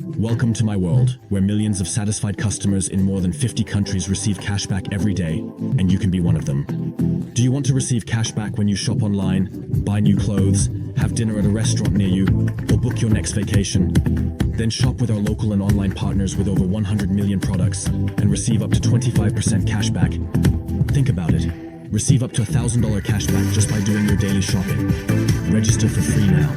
Welcome to my world, where millions of satisfied customers in more than 50 countries receive cashback every day, and you can be one of them. Do you want to receive cashback when you shop online, buy new clothes, have dinner at a restaurant near you, or book your next vacation? Then shop with our local and online partners with over 100 million products and receive up to 25% cashback. Think about it. Receive up to $1,000 cashback just by doing your daily shopping. Register for free now.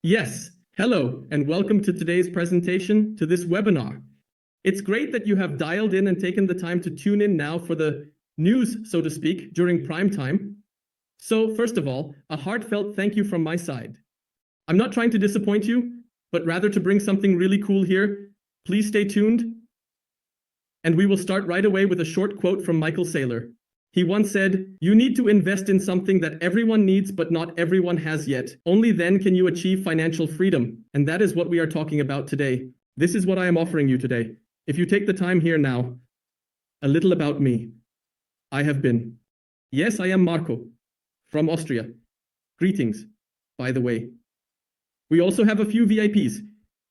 Yes, hello, and welcome to today's presentation to this webinar. It's great that you have dialed in and taken the time to tune in now for the news, so to speak, during prime time. So first of all, a heartfelt thank you from my side. I'm not trying to disappoint you, but rather to bring something really cool here. Please stay tuned. And we will start right away with a short quote from Michael Saylor. He once said, "You need to invest in something that everyone needs but not everyone has yet. Only then can you achieve financial freedom." And that is what we are talking about today. This is what I am offering you today. If you take the time here now, a little about me. I am Marco, from Austria. Greetings, by the way. We also have a few VIPs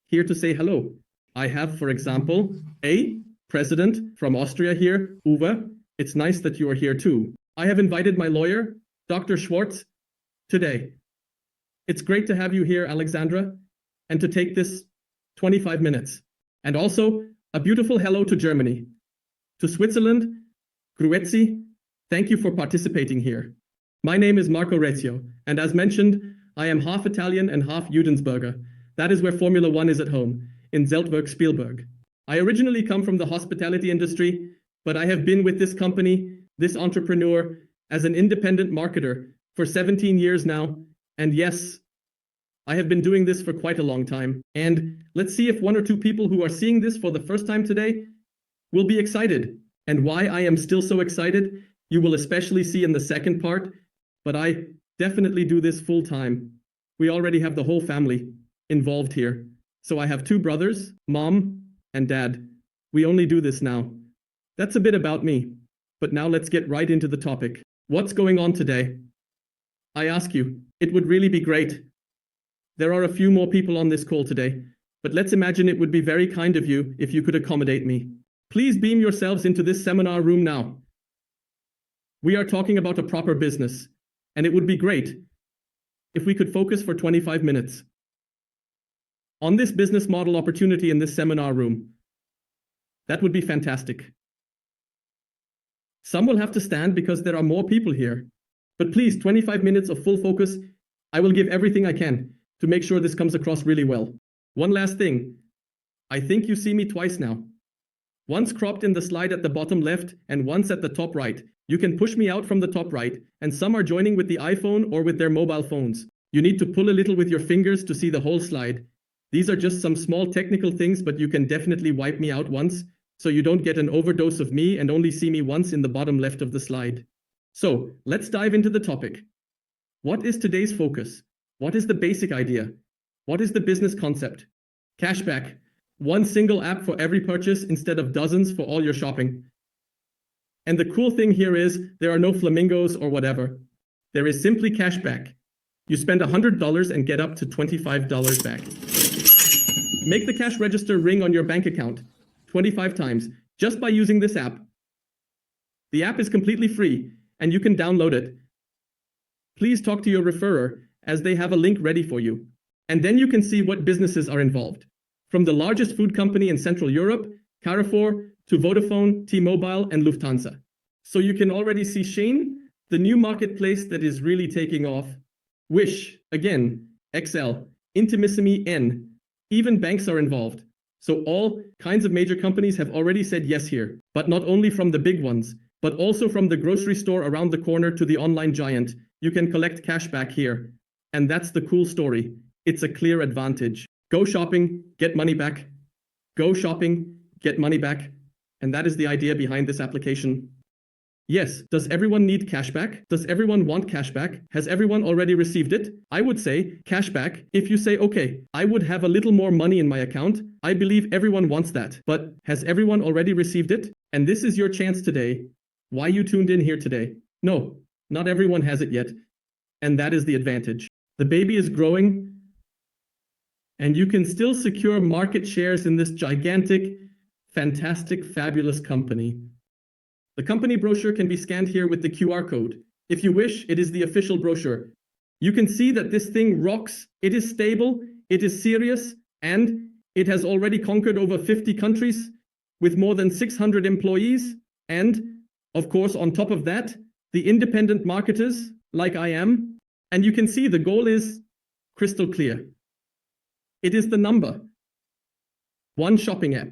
here to say hello. I have, for example, a president from Austria here, Uwe. It's nice that you are here too. I have invited my lawyer, Dr. Schwartz, today. It's great to have you here, Alexandra, and to take this 25 minutes. And also, a beautiful hello to Germany. To Switzerland, Grüezi, thank you for participating here. My name is Marco Rezio, and as mentioned, I am half Italian and half Judensburger. That is where Formula One is at home, in Zeltwerk Spielberg. I originally come from the hospitality industry, but I have been with this company, this entrepreneur, as an independent marketer for 17 years now. And yes, I have been doing this for quite a long time. And let's see if one or two people who are seeing this for the first time today will be excited. And why I am still so excited, you will especially see in the second part, but I definitely do this full time. We already have the whole family involved here. So I have two brothers, mom and dad. We only do this now. That's a bit about me, but now let's get right into the topic. What's going on today? I ask you, it would really be great. There are a few more people on this call today, but let's imagine it would be very kind of you if you could accommodate me. Please beam yourselves into this seminar room now. We are talking about a proper business, and it would be great if we could focus for 25 minutes on this business model opportunity in this seminar room. That would be fantastic. Some will have to stand because there are more people here. But please, 25 minutes of full focus. I will give everything I can to make sure this comes across really well. One last thing. I think you see me twice now. Once cropped in the slide at the bottom left and once at the top right. You can push me out from the top right, and some are joining with the iPhone or with their mobile phones. You need to pull a little with your fingers to see the whole slide. These are just some small technical things, but you can definitely wipe me out once, so you don't get an overdose of me and only see me once in the bottom left of the slide. So, let's dive into the topic. What is today's focus? What is the basic idea? What is the business concept? Cashback. One single app for every purchase instead of dozens for all your shopping. And the cool thing here is, there are no flamingos or whatever. There is simply cashback. You spend $100 and get up to $25 back. Make the cash register ring on your bank account 25 times just by using this app. The app is completely free and you can download it. Please talk to your referrer as they have a link ready for you. And then you can see what businesses are involved. From the largest food company in Central Europe, Carrefour, to Vodafone, T-Mobile, and Lufthansa. So you can already see Shein, the new marketplace that is really taking off. Wish, again, XL, Intimissimi N. Even banks are involved. So all kinds of major companies have already said yes here. But not only from the big ones, but also from the grocery store around the corner to the online giant. You can collect cash back here. And that's the cool story. It's a clear advantage. Go shopping, get money back. Go shopping, get money back. And that is the idea behind this application. Yes, does everyone need cashback? Does everyone want cashback? Has everyone already received it? I would say cashback. If you say, okay, I would have a little more money in my account, I believe everyone wants that. But has everyone already received it? And this is your chance today why you tuned in here today. No, not everyone has it yet, and that is the advantage. The baby is growing, and you can still secure market shares in this gigantic, fantastic, fabulous company. The company brochure can be scanned here with the QR code. If you wish, it is the official brochure. You can see that this thing rocks, it is stable, it is serious, and it has already conquered over 50 countries with more than 600 employees. And, of course, on top of that, the independent marketers, like I am. And you can see the goal is crystal clear. It is the number one shopping app.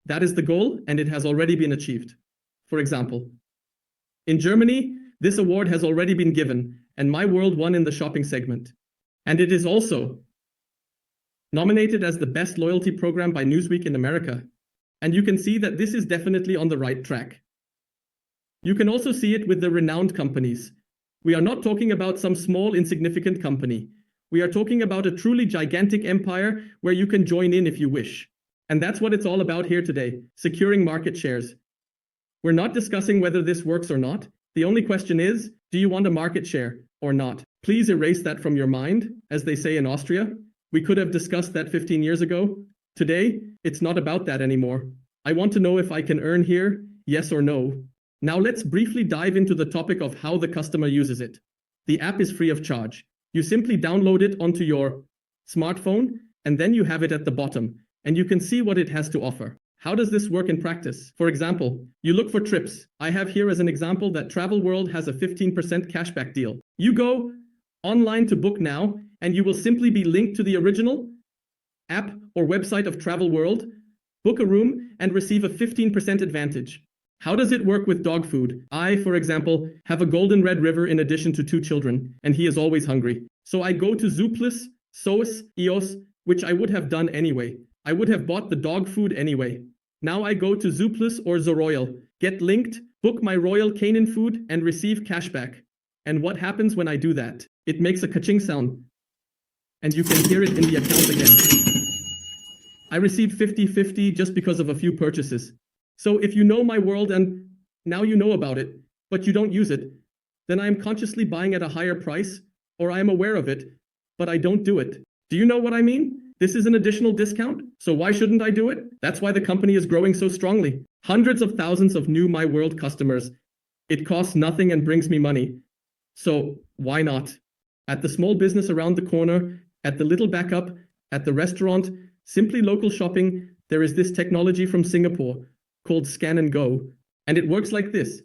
That is the goal, and it has already been achieved. For example, in Germany, this award has already been given, and My World won in the shopping segment. And it is also nominated as the best loyalty program by Newsweek in America. And you can see that this is definitely on the right track. You can also see it with the renowned companies. We are not talking about some small, insignificant company. We are talking about a truly gigantic empire where you can join in if you wish. And that's what it's all about here today, securing market shares. We're not discussing whether this works or not. The only question is, do you want a market share or not? Please erase that from your mind, as they say in Austria. We could have discussed that 15 years ago. Today, it's not about that anymore. I want to know if I can earn here, yes or no. Now let's briefly dive into the topic of how the customer uses it. The app is free of charge. You simply download it onto your smartphone, and then you have it at the bottom, and you can see what it has to offer. How does this work in practice? For example, you look for trips. I have here as an example that Travel World has a 15% cashback deal. You go online to book now, and you will simply be linked to the original app or website of Travel World, book a room, and receive a 15% advantage. How does it work with dog food? I, for example, have a golden red river in addition to 2 children, and he is always hungry. So I go to Zooplus, Soos, EOS, which I would have done anyway. I would have bought the dog food anyway. Now I go to Zooplus or Zoroyal, get linked, book my Royal Canin food, and receive cashback. And what happens when I do that? It makes a ka-ching sound. And you can hear it in the account again. I received 50-50 just because of a few purchases. So if you know My World and now you know about it, but you don't use it, then I am consciously buying at a higher price, or I am aware of it, but I don't do it. Do you know what I mean? This is an additional discount, so why shouldn't I do it? That's why the company is growing so strongly. Hundreds of thousands of new My World customers. It costs nothing and brings me money. So why not? At the small business around the corner, at the little backup, at the restaurant, simply local shopping, there is this technology from Singapore called Scan and Go. And it works like this.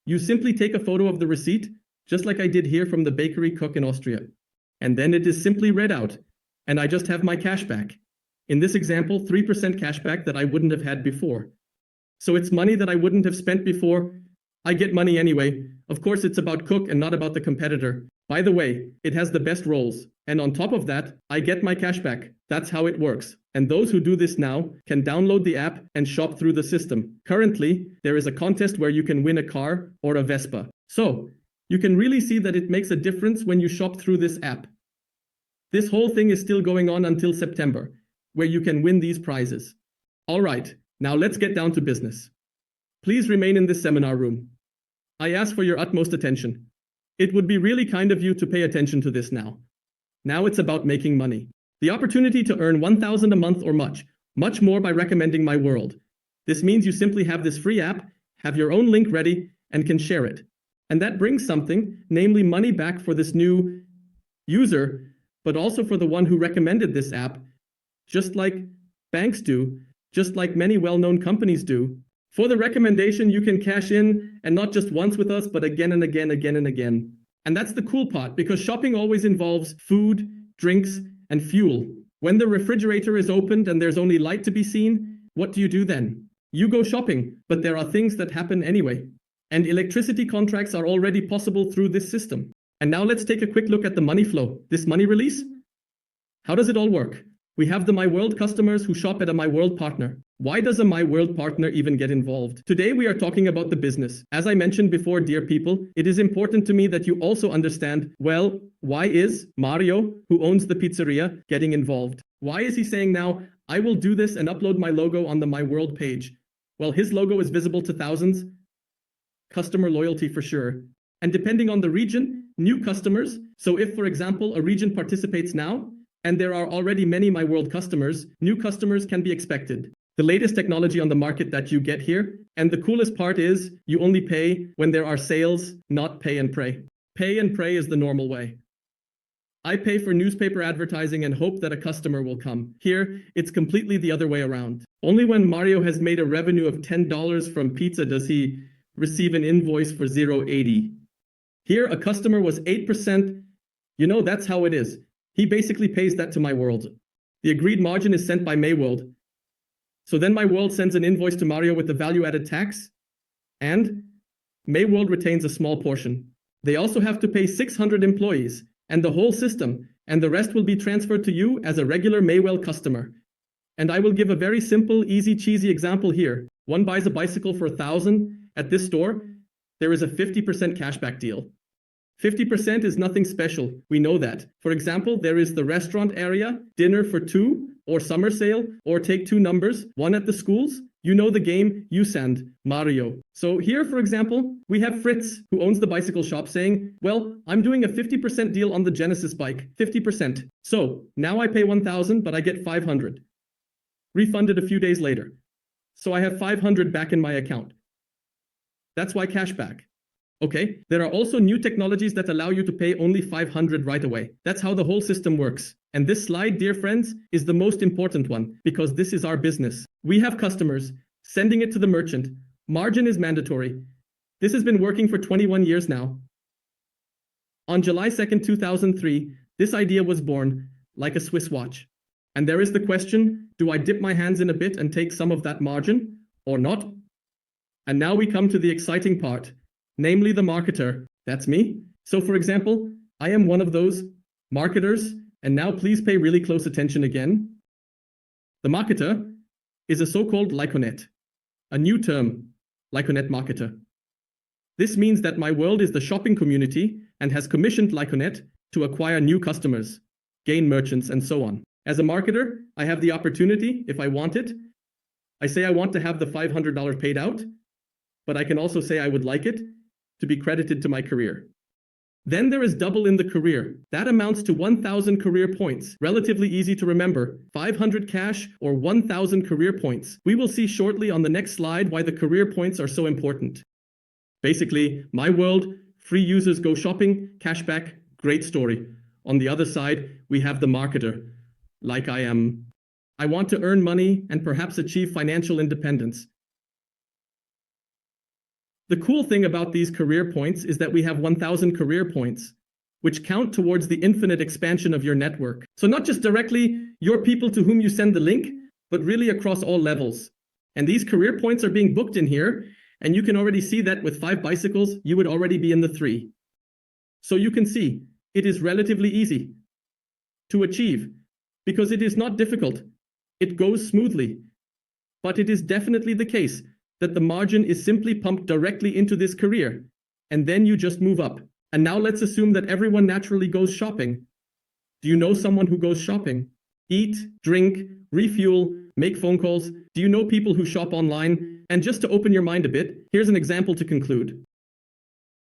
You simply take a photo of the receipt, just like I did here from the bakery cook in Austria. And then it is simply read out. And I just have my cash back. In this example, 3% cash back that I wouldn't have had before. So it's money that I wouldn't have spent before. I get money anyway. Of course, it's about Cook and not about the competitor. By the way, it has the best rolls. And on top of that, I get my cash back. That's how it works. And those who do this now can download the app and shop through the system. Currently, there is a contest where you can win a car or a Vespa. So, you can really see that it makes a difference when you shop through this app. This whole thing is still going on until September, where you can win these prizes. All right, now let's get down to business. Please remain in this seminar room. I ask for your utmost attention. It would be really kind of you to pay attention to this now. Now it's about making money. The opportunity to earn 1,000 a month or much more by recommending My World. This means you simply have this free app, have your own link ready, and can share it. And that brings something, namely money back for this new user, but also for the one who recommended this app, just like banks do, just like many well-known companies do. For the recommendation, you can cash in, and not just once with us, but again and again, again and again. And that's the cool part, because shopping always involves food, drinks, and fuel. When the refrigerator is opened and there's only light to be seen, what do you do then? You go shopping, but there are things that happen anyway. And electricity contracts are already possible through this system. And now let's take a quick look at the money flow, this money release. How does it all work? We have the My World customers who shop at a My World partner. Why does a My World partner even get involved? Today we are talking about the business. As I mentioned before, dear people, it is important to me that you also understand, well, why is Mario, who owns the pizzeria, getting involved? Why is he saying now, I will do this and upload my logo on the My World page? Well, his logo is visible to thousands. customer loyalty for sure. And depending on the region, new customers. So if, for example, a region participates now, and there are already many My World customers, new customers can be expected. The latest technology on the market that you get here, and the coolest part is you only pay when there are sales, not pay and pray. Pay and pray is the normal way. I pay for newspaper advertising and hope that a customer will come. Here, it's completely the other way around. Only when Mario has made a revenue of $10 from pizza does he receive an invoice for 0.80. Here, a customer was 8%. You know, that's how it is. He basically pays that to My World. The agreed margin is sent by Mayworld. So then My World sends an invoice to Mario with the value-added tax, and Mayworld retains a small portion. They also have to pay 600 employees, and the whole system, and the rest will be transferred to you as a regular Mayworld customer. And I will give a very simple, easy, cheesy example here. One buys a bicycle for 1,000 at this store. There is a 50% cashback deal. 50% is nothing special, we know that. For example, there is the restaurant area, dinner for 2, or summer sale, or take 2 numbers, 1 at the schools. You know the game, you send, Mario. So here, for example, we have Fritz, who owns the bicycle shop, saying, well, I'm doing a 50% deal on the Genesis bike, 50%. So now I pay 1,000, but I get 500. Refunded a few days later. So I have 500 back in my account. That's why cashback. Okay, there are also new technologies that allow you to pay only 500 right away. That's how the whole system works. And this slide, dear friends, is the most important one, because this is our business. We have customers, sending it to the merchant. Margin is mandatory. This has been working for 21 years now. On July 2nd, 2003, this idea was born, like a Swiss watch. And there is the question, do I dip my hands in a bit and take some of that margin, or not? And now we come to the exciting part. Namely the marketer. That's me. So for example, I am one of those marketers, and now please pay really close attention again. The marketer is a so-called lyconet, a new term, lyconet marketer. This means that My World is the shopping community and has commissioned lyconet to acquire new customers, gain merchants, and so on. As a marketer, I have the opportunity, if I want it. I say I want to have the $500 paid out, but I can also say I would like it to be credited to my career. Then there is double in the career. That amounts to 1,000 career points. Relatively easy to remember. 500 cash or 1,000 career points. We will see shortly on the next slide why the career points are so important. Basically, My World, free users go shopping, cashback, great story. On the other side, we have the marketer, like I am. I want to earn money and perhaps achieve financial independence. The cool thing about these career points is that we have 1,000 career points, which count towards the infinite expansion of your network. So not just directly your people to whom you send the link, but really across all levels. And these career points are being booked in here, and you can already see that with 5 bicycles, you would already be in the 3. So you can see, it is relatively easy to achieve, because it is not difficult. It goes smoothly. But it is definitely the case that the margin is simply pumped directly into this career, and then you just move up. And now let's assume that everyone naturally goes shopping. Do you know someone who goes shopping? Eat, drink, refuel, make phone calls. Do you know people who shop online? And just to open your mind a bit, here's an example to conclude.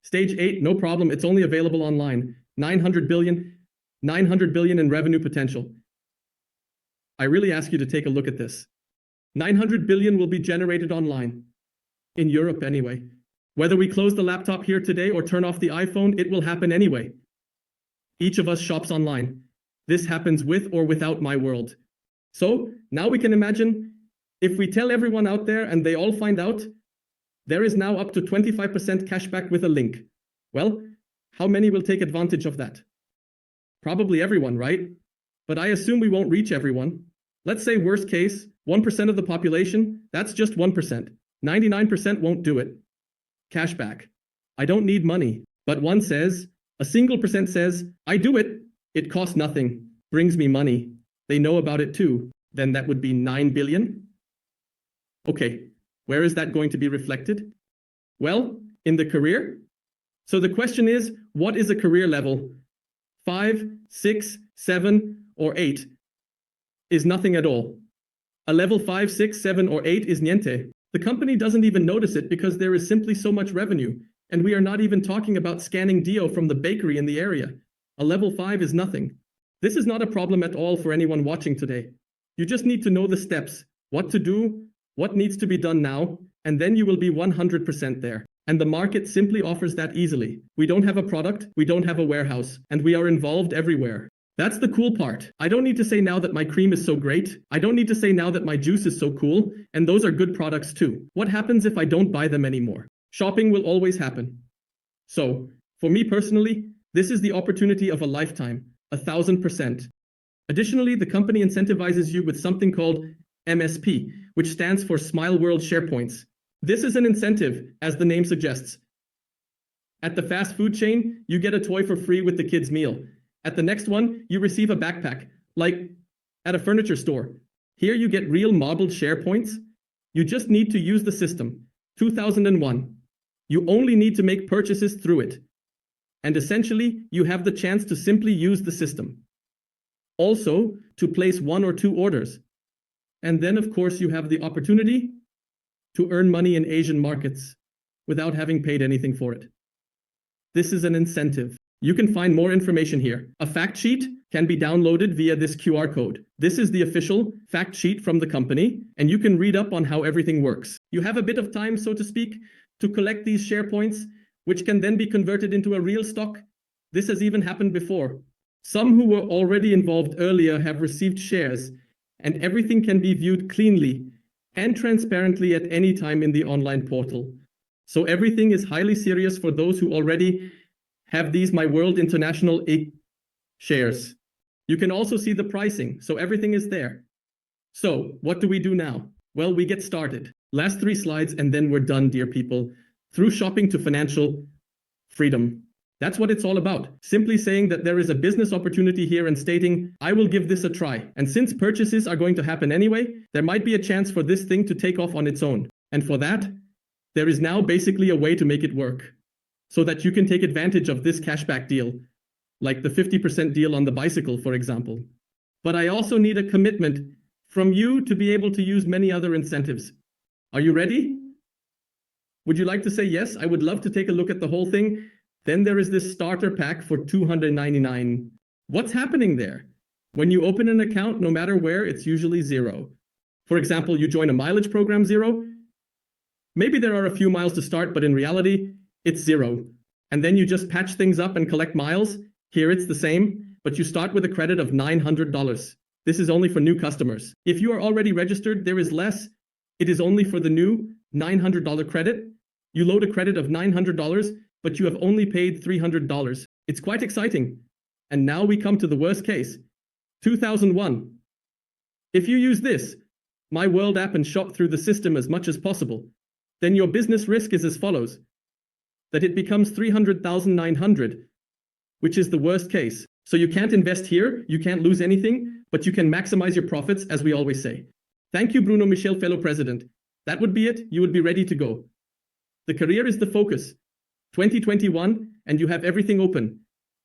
Stage 8, no problem, it's only available online. 900 billion in revenue potential. I really ask you to take a look at this. 900 billion will be generated online. In Europe anyway. Whether we close the laptop here today or turn off the iPhone, it will happen anyway. Each of us shops online. This happens with or without My World. So now we can imagine if we tell everyone out there and they all find out, there is now up to 25% cashback with a link. Well, how many will take advantage of that? Probably everyone, right? But I assume we won't reach everyone. Let's say worst case, 1% of the population, that's just 1%. 99% won't do it. Cashback. I don't need money. But one says, a single percent says, I do it. It costs nothing. Brings me money. They know about it too. Then that would be 9 billion. Okay, where is that going to be reflected? Well, in the career. So the question is, what is a career level? 5, 6, 7, or 8 is nothing at all. A level 5, 6, 7, or 8 is niente. The company doesn't even notice it because there is simply so much revenue, and we are not even talking about scanning Dio from the bakery in the area. A level 5 is nothing. This is not a problem at all for anyone watching today. You just need to know the steps, what to do, what needs to be done now, and then you will be 100% there. And the market simply offers that easily. We don't have a product, we don't have a warehouse, and we are involved everywhere. That's the cool part. I don't need to say now that my cream is so great. I don't need to say now that my juice is so cool, and those are good products too. What happens if I don't buy them anymore? Shopping will always happen. So, for me personally, this is the opportunity of a lifetime, 1000%. Additionally, the company incentivizes you with something called MSP, which stands for Smile World Share Points. This is an incentive, as the name suggests. At the fast food chain, you get a toy for free with the kids' meal. At the next one, you receive a backpack, like at a furniture store. Here you get real modeled share points. You just need to use the system. 2001. You only need to make purchases through it. And essentially, you have the chance to simply use the system. Also, to place 1 or 2 orders. And then, of course, you have the opportunity to earn money in Asian markets without having paid anything for it. This is an incentive. You can find more information here. A fact sheet can be downloaded via this QR code. This is the official fact sheet from the company, and you can read up on how everything works. You have a bit of time, so to speak, to collect these share points, which can then be converted into a real stock. This has even happened before. Some who were already involved earlier have received shares, and everything can be viewed cleanly and transparently at any time in the online portal. So everything is highly serious for those who already have these My World International shares. You can also see the pricing, so everything is there. So, what do we do now? Well, we get started. Last 3 slides and then we're done, dear people. Through shopping to financial freedom. That's what it's all about. Simply saying that there is a business opportunity here and stating, I will give this a try. And since purchases are going to happen anyway, there might be a chance for this thing to take off on its own. And for that, there is now basically a way to make it work, so that you can take advantage of this cashback deal, like the 50% deal on the bicycle, for example. But I also need a commitment from you to be able to use many other incentives. Are you ready? Would you like to say yes? I would love to take a look at the whole thing. Then there is this starter pack for $299. What's happening there? When you open an account, no matter where, it's usually 0. For example, you join a mileage program, 0. Maybe there are a few miles to start, but in reality, it's 0. And then you just patch things up and collect miles. Here it's the same, but you start with a credit of $900. This is only for new customers. If you are already registered, there is less. It is only for the new $900 credit. You load a credit of $900, but you have only paid $300. It's quite exciting. And now we come to the worst case. 2001. If you use this, My World app, and shop through the system as much as possible, then your business risk is as follows. That it becomes 300,900, which is the worst case. So you can't invest here, you can't lose anything, but you can maximize your profits, as we always say. Thank you, Bruno Michel, fellow president. That would be it. You would be ready to go. The career is the focus. 2021, and you have everything open.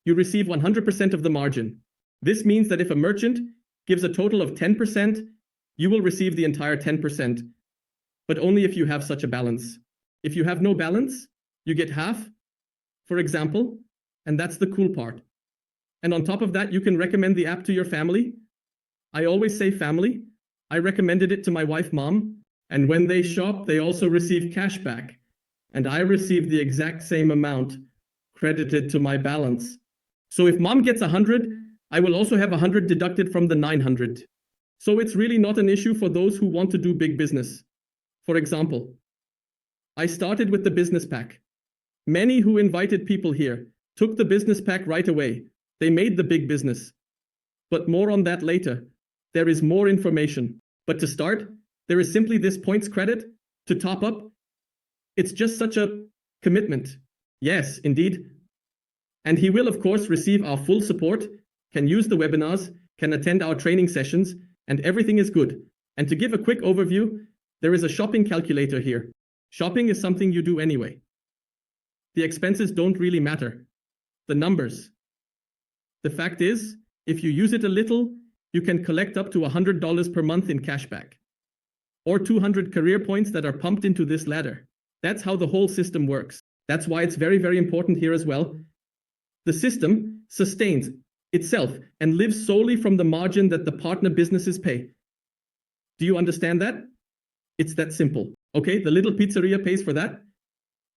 You receive 100% of the margin. This means that if a merchant gives a total of 10%, you will receive the entire 10%, but only if you have such a balance. If you have no balance, you get half, for example, and that's the cool part. And on top of that, you can recommend the app to your family. I always say family. I recommended it to my wife, Mom, and when they shop, they also receive cash back. And I receive the exact same amount credited to my balance. So if Mom gets 100, I will also have 100 deducted from the 900. So it's really not an issue for those who want to do big business. For example, I started with the business pack. Many who invited people here took the business pack right away. They made the big business. But more on that later. There is more information. But to start, there is simply this points credit to top up. It's just such a commitment. Yes, indeed. And he will, of course, receive our full support, can use the webinars, can attend our training sessions, and everything is good. And to give a quick overview, there is a shopping calculator here. Shopping is something you do anyway. The expenses don't really matter. The numbers. The fact is, if you use it a little, you can collect up to $100 per month in cashback. or 200 career points that are pumped into this ladder. That's how the whole system works. That's why it's very, very important here as well. The system sustains itself and lives solely from the margin that the partner businesses pay. Do you understand that? It's that simple. Okay, the little pizzeria pays for that.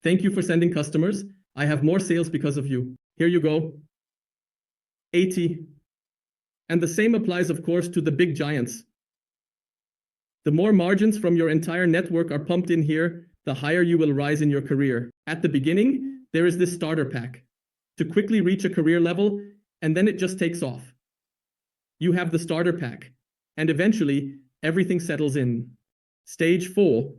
Thank you for sending customers. I have more sales because of you. Here you go. 80. And the same applies, of course, to the big giants. The more margins from your entire network are pumped in here, the higher you will rise in your career. At the beginning, there is this starter pack to quickly reach a career level, and then it just takes off. You have the starter pack, and eventually, everything settles in. Stage 4,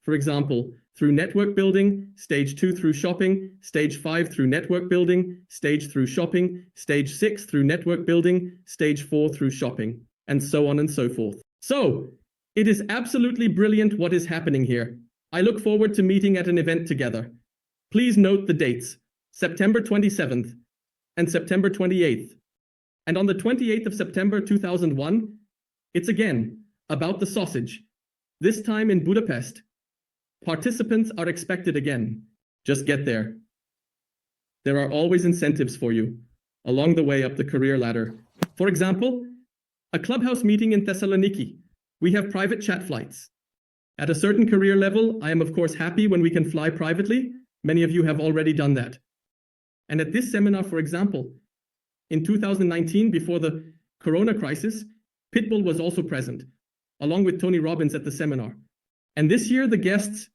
for example, through network building, stage 2 through shopping, stage 5 through network building, stage through shopping, stage 6 through network building, stage 4 through shopping, and so on and so forth. So, it is absolutely brilliant what is happening here. I look forward to meeting at an event together. Please note the dates, September 27th and September 28th. And on the 28th of September 2001, it's again about the sausage, this time in Budapest. Participants are expected again. Just get there. There are always incentives for you along the way up the career ladder. For example, a clubhouse meeting in Thessaloniki. We have private chat flights. At a certain career level, I am of course happy when we can fly privately. Many of you have already done that. And at this seminar, for example, in 2019, before the Corona crisis, Pitbull was also present, along with Tony Robbins at the seminar. And this year, the guests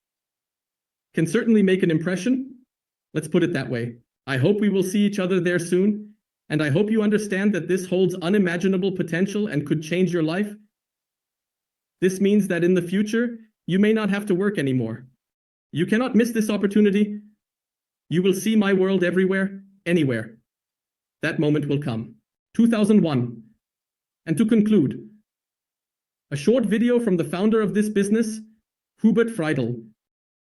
can certainly make an impression. Let's put it that way. I hope we will see each other there soon, and I hope you understand that this holds unimaginable potential and could change your life. This means that in the future, you may not have to work anymore. You cannot miss this opportunity. You will see my world everywhere, anywhere. That moment will come. 2001. And to conclude, a short video from the founder of this business, Hubert Friedel.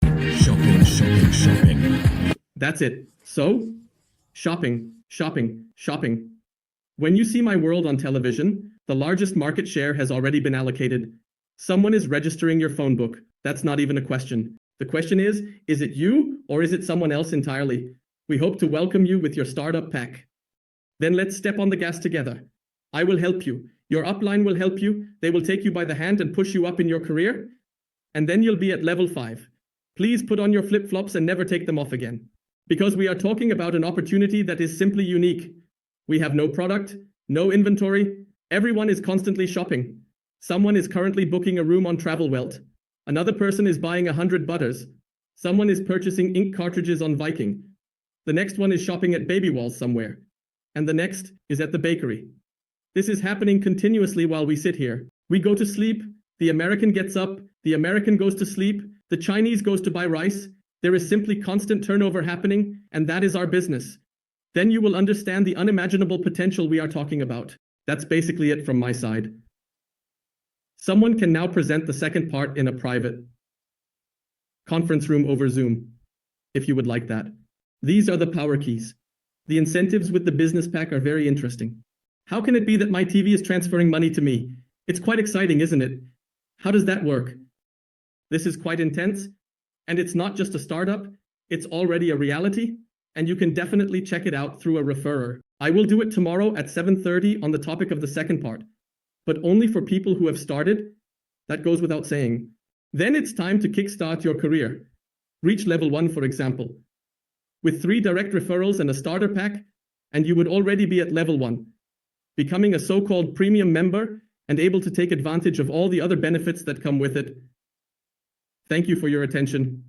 Shopping, shopping, shopping. That's it. So, shopping, shopping, shopping. When you see my world on television, the largest market share has already been allocated. Someone is registering your phone book. That's not even a question. The question is it you or is it someone else entirely? We hope to welcome you with your startup pack. Then let's step on the gas together. I will help you. Your upline will help you. They will take you by the hand and push you up in your career. And then you'll be at level 5. Please put on your flip-flops and never take them off again. Because we are talking about an opportunity that is simply unique. We have no product, no inventory. Everyone is constantly shopping. Someone is currently booking a room on TravelWelt. Another person is buying 100 butters. Someone is purchasing ink cartridges on Viking. The next one is shopping at Baby Walls somewhere. And the next is at the bakery. This is happening continuously while we sit here. We go to sleep, the American gets up, the American goes to sleep, the Chinese goes to buy rice. There is simply constant turnover happening, and that is our business. Then you will understand the unimaginable potential we are talking about. That's basically it from my side. Someone can now present the second part in a private conference room over Zoom, if you would like that. These are the power keys. The incentives with the business pack are very interesting. How can it be that my TV is transferring money to me? It's quite exciting, isn't it? How does that work? This is quite intense, and it's not just a startup, it's already a reality, and you can definitely check it out through a referrer. I will do it tomorrow at 7:30 on the topic of the second part, but only for people who have started. That goes without saying. Then it's time to kickstart your career. Reach level 1, for example. With 3 direct referrals and a starter pack, and you would already be at level 1, becoming a so-called premium member and able to take advantage of all the other benefits that come with it. Thank you for your attention.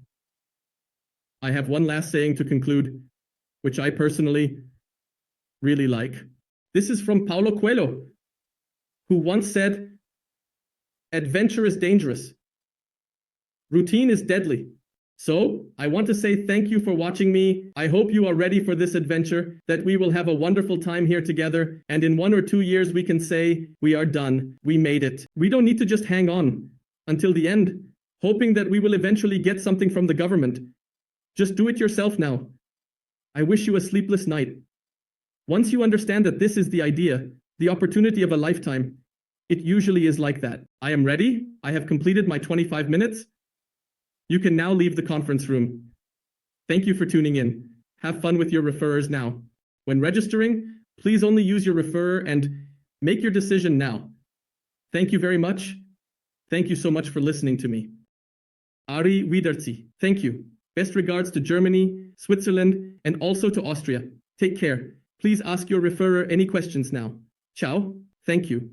I have one last saying to conclude, which I personally really like. This is from Paulo Coelho, who once said, "Adventure is dangerous. Routine is deadly." So, I want to say thank you for watching me. I hope you are ready for this adventure, that we will have a wonderful time here together, and in 1 or 2 years we can say, we are done, we made it. We don't need to just hang on until the end, hoping that we will eventually get something from the government. Just do it yourself now. I wish you a sleepless night. Once you understand that this is the idea, the opportunity of a lifetime, It usually is like that. I am ready. I have completed my 25 minutes. You can now leave the conference room. Thank you for tuning in. Have fun with your referrers now. When registering, please only use your referrer and make your decision now. Thank you very much. Thank you so much for listening to me. Ari Wiederzi. Thank you. Best regards to Germany, Switzerland, and also to Austria. Take care. Please ask your referrer any questions now. Ciao. Thank you.